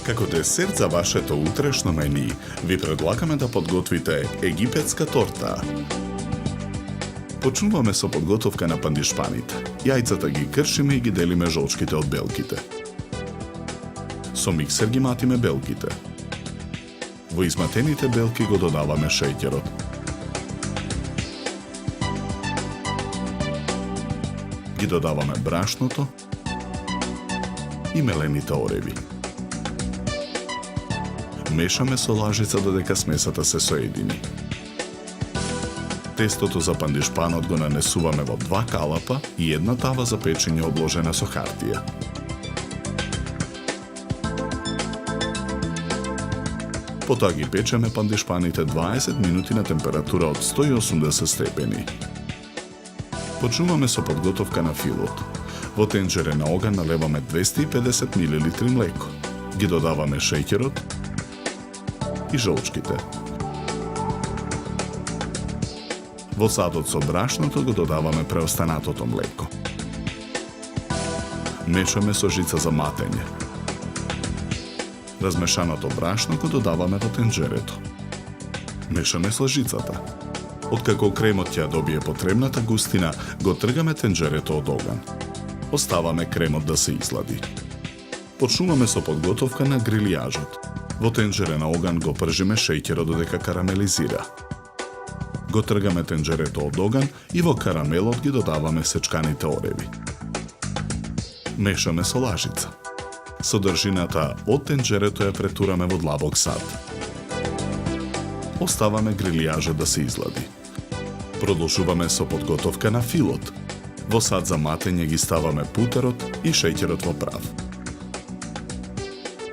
Како десерт за вашето утрешно мени, ви предлагаме да подготвите египетска торта. Почнуваме со подготовка на пандишпаните. Јајцата ги кршиме и ги делиме жолчките од белките. Со миксер ги матиме белките. Во изматените белки го додаваме шеќерот. Ги додаваме брашното и мелените ореви. Мешаме со лажица додека смесата се соедини. Тестото за пандишпанот го нанесуваме во 2 калапа и една тава за печење обложена со хартија. Потоа ги печеме пандишпаните 20 минути на температура од 180 степени. Почнуваме со подготовка на филот. Во тенџере на оган налеваме 250 мл млеко. Ги додаваме шеќерот и жолчките. Во садот со брашното го додаваме преостанатото млеко. Мешаме со жица за матење. Размешаното брашно го додаваме во тенџерето. Мешаме со жицата. Откако кремот ќе добие потребната густина, го тргаме тенџерето од оган. Оставаме кремот да се излади. Почнуваме со подготовка на грилијажот. Во тенџере на оган го пржиме шеќерот додека карамелизира. Го тргаме тенџерето од оган и во карамелот ги додаваме сечканите ореви. Мешаме со лажица. Содржината од тенџерето ја претураме во длабок сад. Оставаме грилијажот да се излади. Продолжуваме со подготовка на филот. Во сад за матење ги ставаме путерот и шеќерот во прав.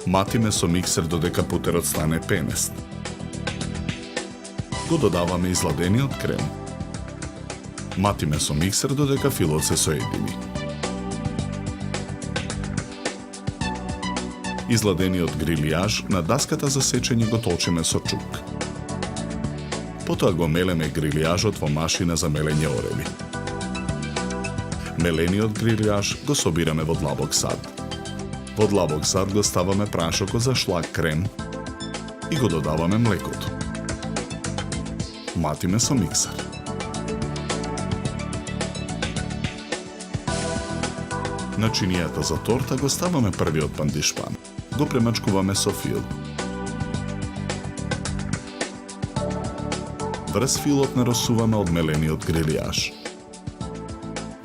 Матиме со миксер додека путерот стане пенест. Го додаваме изладениот крем. Матиме со миксер додека филот се соедини. Изладениот грилијаж на даската за сечење го толчиме со чук. Потоа го мелеме грилијажот во машина за мелење ореви. Мелениот грилијаж го собираме во длабок сад. Во длабок сад го ставаме прашокот за шлак крем и го додаваме млекото. Матиме со миксер. Начинијата за торта го ставаме првиот пандишпан. Го премачкуваме со фил. Врз филот наросуваме од мелениот грилијаж.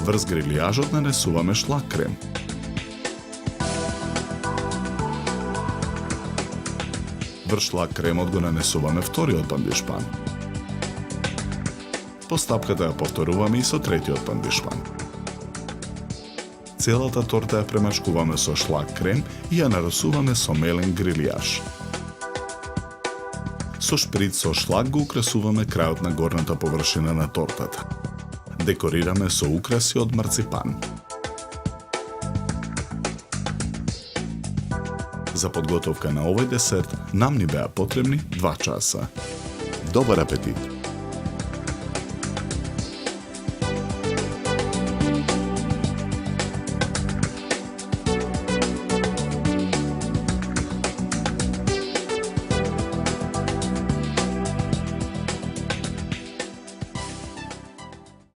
Врз грилијажот нанесуваме шлак крем. Врз шлак кремот го нанесуваме вториот пандишпан. Постапката ја повторуваме и со третиот пандишпан. Целата торта ја премачкуваме со шлак крем и ја нарасуваме со мелен грилијаж. Со шприц со шлак го украсуваме крајот на горната површина на тортата. Декорираме со украси од марципан. За подготовка на овој десерт нам ни беа потребни 2 часа. Добар апетит!